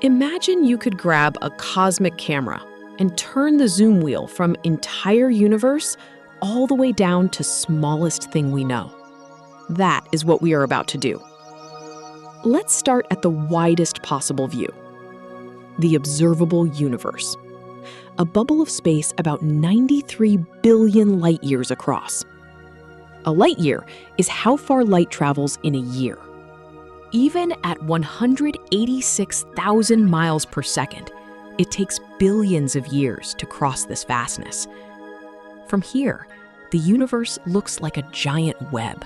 Imagine you could grab a cosmic camera and turn the zoom wheel from entire universe all the way down to smallest thing we know. That is what we are about to do. Let's start at the widest possible view. The observable universe. A bubble of space about 93 billion light years across. A light year is how far light travels in a year. Even at 186,000 miles per second, it takes billions of years to cross this vastness. From here, the universe looks like a giant web.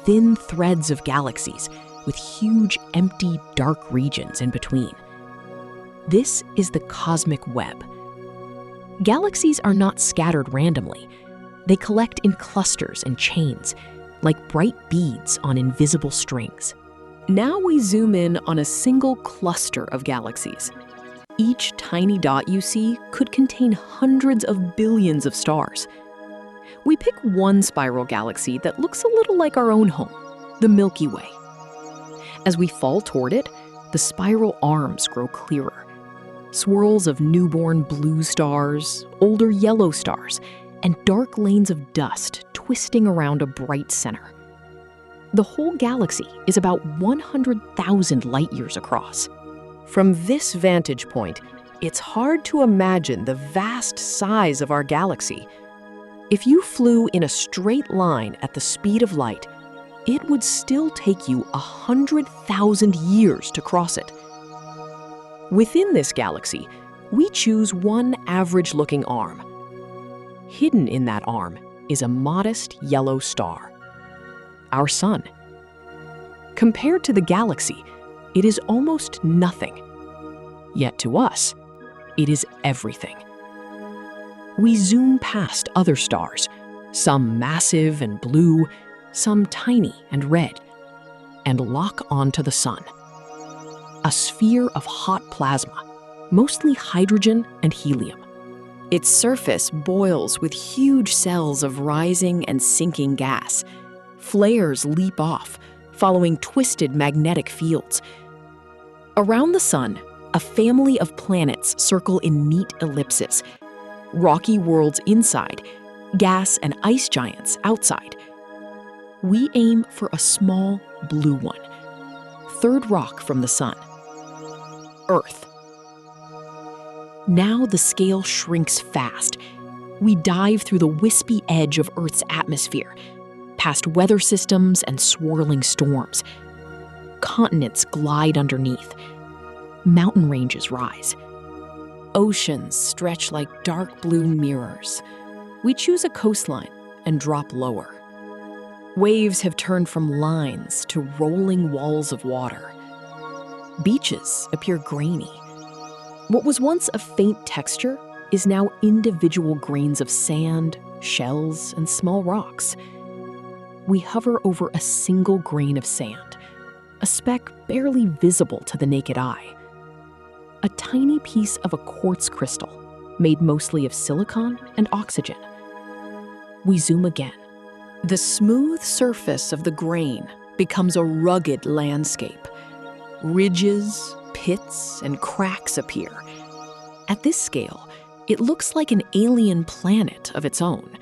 Thin threads of galaxies with huge, empty, dark regions in between. This is the cosmic web. Galaxies are not scattered randomly. They collect in clusters and chains, like bright beads on invisible strings. Now we zoom in on a single cluster of galaxies. Each tiny dot you see could contain hundreds of billions of stars. We pick one spiral galaxy that looks a little like our own home, the Milky Way. As we fall toward it, the spiral arms grow clearer. Swirls of newborn blue stars, older yellow stars, and dark lanes of dust twisting around a bright center. The whole galaxy is about 100,000 light years across. From this vantage point, it's hard to imagine the vast size of our galaxy. If you flew in a straight line at the speed of light, it would still take you 100,000 years to cross it. Within this galaxy, we choose one average-looking arm. Hidden in that arm is a modest yellow star. Our sun. Compared to the galaxy, it is almost nothing. Yet to us, it is everything. We zoom past other stars, some massive and blue, some tiny and red, and lock onto the sun. A sphere of hot plasma, mostly hydrogen and helium. Its surface boils with huge cells of rising and sinking gas. Flares leap off, following twisted magnetic fields. Around the sun, a family of planets circle in neat ellipses. Rocky worlds inside, gas and ice giants outside. We aim for a small blue one, third rock from the sun, Earth. Now the scale shrinks fast. We dive through the wispy edge of Earth's atmosphere, past weather systems and swirling storms. Continents glide underneath. Mountain ranges rise. Oceans stretch like dark blue mirrors. We choose a coastline and drop lower. Waves have turned from lines to rolling walls of water. Beaches appear grainy. What was once a faint texture is now individual grains of sand, shells, and small rocks. We hover over a single grain of sand, a speck barely visible to the naked eye. A tiny piece of a quartz crystal, made mostly of silicon and oxygen. We zoom again. The smooth surface of the grain becomes a rugged landscape. Ridges, pits, and cracks appear. At this scale, it looks like an alien planet of its own.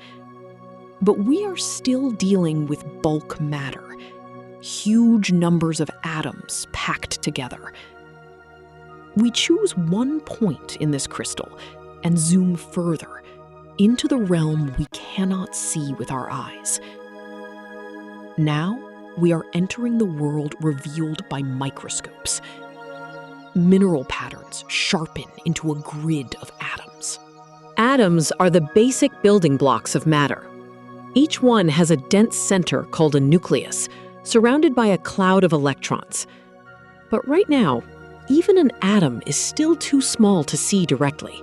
But we are still dealing with bulk matter, huge numbers of atoms packed together. We choose one point in this crystal and zoom further into the realm we cannot see with our eyes. Now, we are entering the world revealed by microscopes. Mineral patterns sharpen into a grid of atoms. Atoms are the basic building blocks of matter. Each one has a dense center called a nucleus, surrounded by a cloud of electrons. But right now, even an atom is still too small to see directly.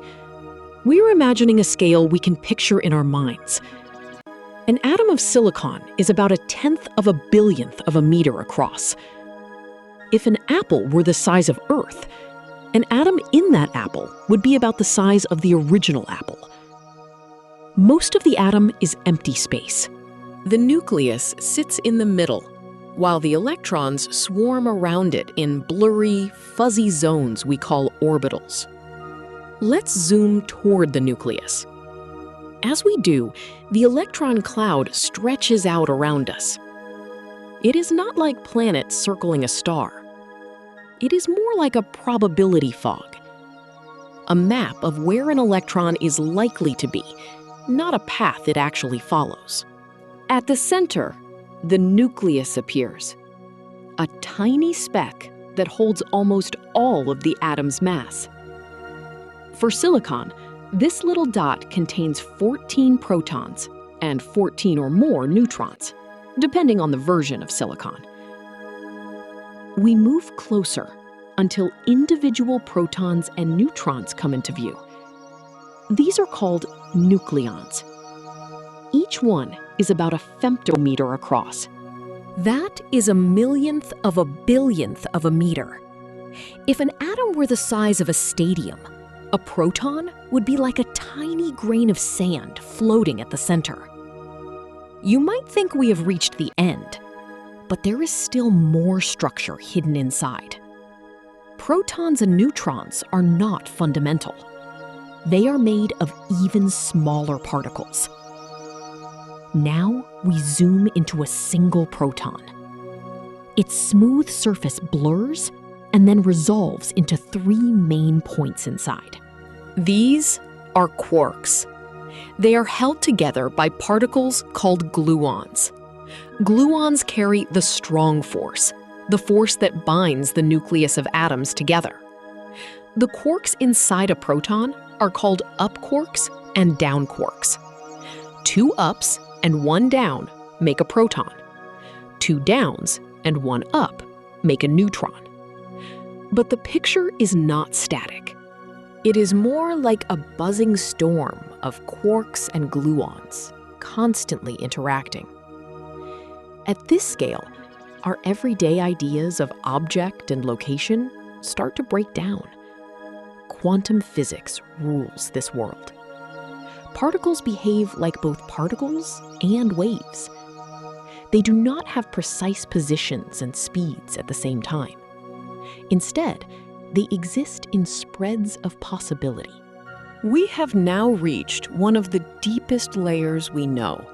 We're imagining a scale we can picture in our minds. An atom of silicon is about 1/10 of a billionth of a meter across. If an apple were the size of Earth, an atom in that apple would be about the size of the original apple. Most of the atom is empty space. The nucleus sits in the middle, while the electrons swarm around it in blurry, fuzzy zones we call orbitals. Let's zoom toward the nucleus. As we do, the electron cloud stretches out around us. It is not like planets circling a star. It is more like a probability fog, a map of where an electron is likely to be, not a path it actually follows. At the center, the nucleus appears, a tiny speck that holds almost all of the atom's mass. For silicon, this little dot contains 14 protons and 14 or more neutrons, depending on the version of silicon. We move closer until individual protons and neutrons come into view. These are called nucleons. Each one is about a femtometer across. That is a millionth of a billionth of a meter. If an atom were the size of a stadium, a proton would be like a tiny grain of sand floating at the center. You might think we have reached the end, but there is still more structure hidden inside. Protons and neutrons are not fundamental. They are made of even smaller particles. Now we zoom into a single proton. Its smooth surface blurs and then resolves into 3 main points inside. These are quarks. They are held together by particles called gluons. Gluons carry the strong force, the force that binds the nucleus of atoms together. The quarks inside a proton are called up quarks and down quarks. 2 ups and 1 down make a proton. 2 downs and 1 up make a neutron. But the picture is not static. It is more like a buzzing storm of quarks and gluons, constantly interacting. At this scale, our everyday ideas of object and location start to break down. Quantum physics rules this world. Particles behave like both particles and waves. They do not have precise positions and speeds at the same time. Instead, they exist in spreads of possibility. We have now reached one of the deepest layers we know.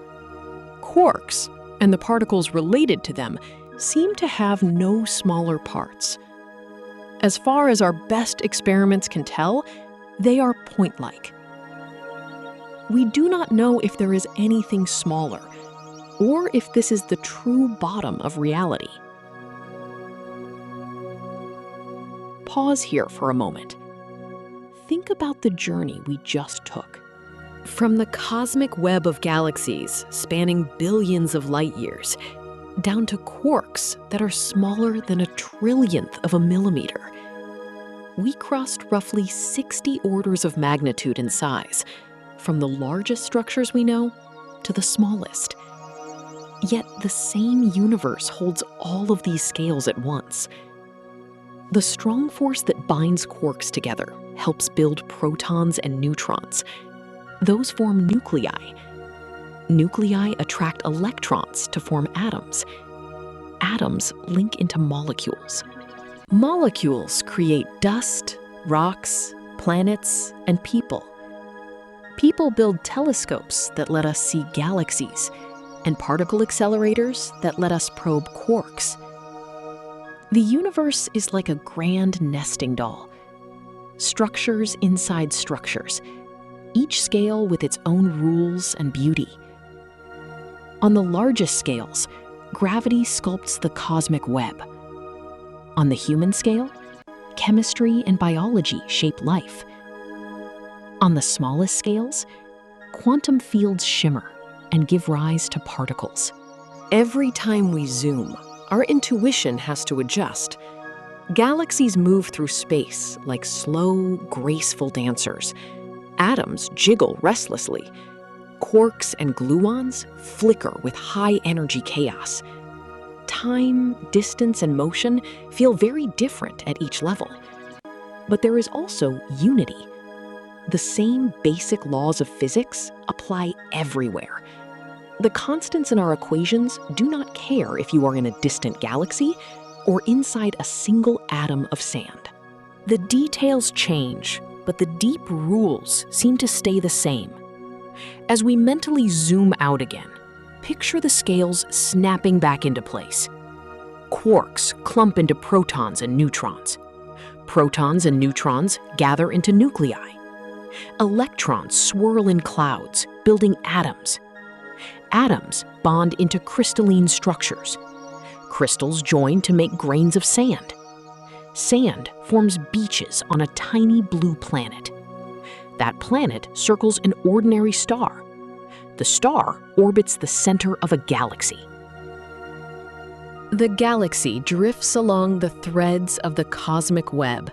Quarks, and the particles related to them, seem to have no smaller parts. As far as our best experiments can tell, they are point-like. We do not know if there is anything smaller, or if this is the true bottom of reality. Pause here for a moment. Think about the journey we just took. From the cosmic web of galaxies spanning billions of light years, down to quarks that are smaller than a trillionth of a millimeter. We crossed roughly 60 orders of magnitude in size, from the largest structures we know to the smallest. Yet the same universe holds all of these scales at once. The strong force that binds quarks together helps build protons and neutrons. Those form nuclei. Nuclei attract electrons to form atoms. Atoms link into molecules. Molecules create dust, rocks, planets, and people. People build telescopes that let us see galaxies, and particle accelerators that let us probe quarks. The universe is like a grand nesting doll. Structures inside structures, each scale with its own rules and beauty. On the largest scales, gravity sculpts the cosmic web. On the human scale, chemistry and biology shape life. On the smallest scales, quantum fields shimmer and give rise to particles. Every time we zoom, our intuition has to adjust. Galaxies move through space like slow, graceful dancers. Atoms jiggle restlessly. Quarks and gluons flicker with high-energy chaos. Time, distance, and motion feel very different at each level. But there is also unity. The same basic laws of physics apply everywhere. The constants in our equations do not care if you are in a distant galaxy or inside a single atom of sand. The details change, but the deep rules seem to stay the same. As we mentally zoom out again, picture the scales snapping back into place. Quarks clump into protons and neutrons. Protons and neutrons gather into nuclei. Electrons swirl in clouds, building atoms. Atoms bond into crystalline structures. Crystals join to make grains of sand. Sand forms beaches on a tiny blue planet. That planet circles an ordinary star. The star orbits the center of a galaxy. The galaxy drifts along the threads of the cosmic web,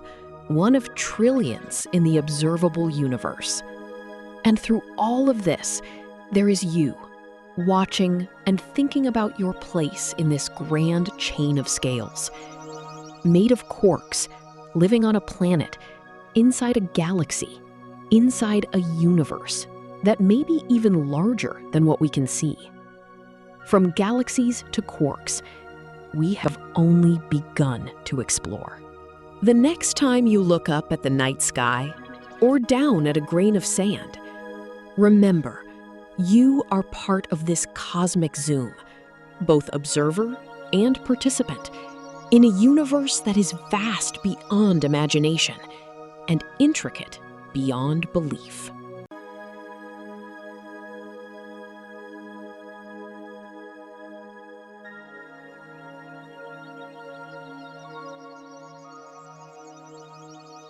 one of trillions in the observable universe. And through all of this, there is you, watching and thinking about your place in this grand chain of scales. Made of quarks, living on a planet, inside a galaxy, inside a universe that may be even larger than what we can see. From galaxies to quarks, we have only begun to explore. The next time you look up at the night sky or down at a grain of sand, remember, you are part of this cosmic zoom, both observer and participant, in a universe that is vast beyond imagination and intricate beyond belief.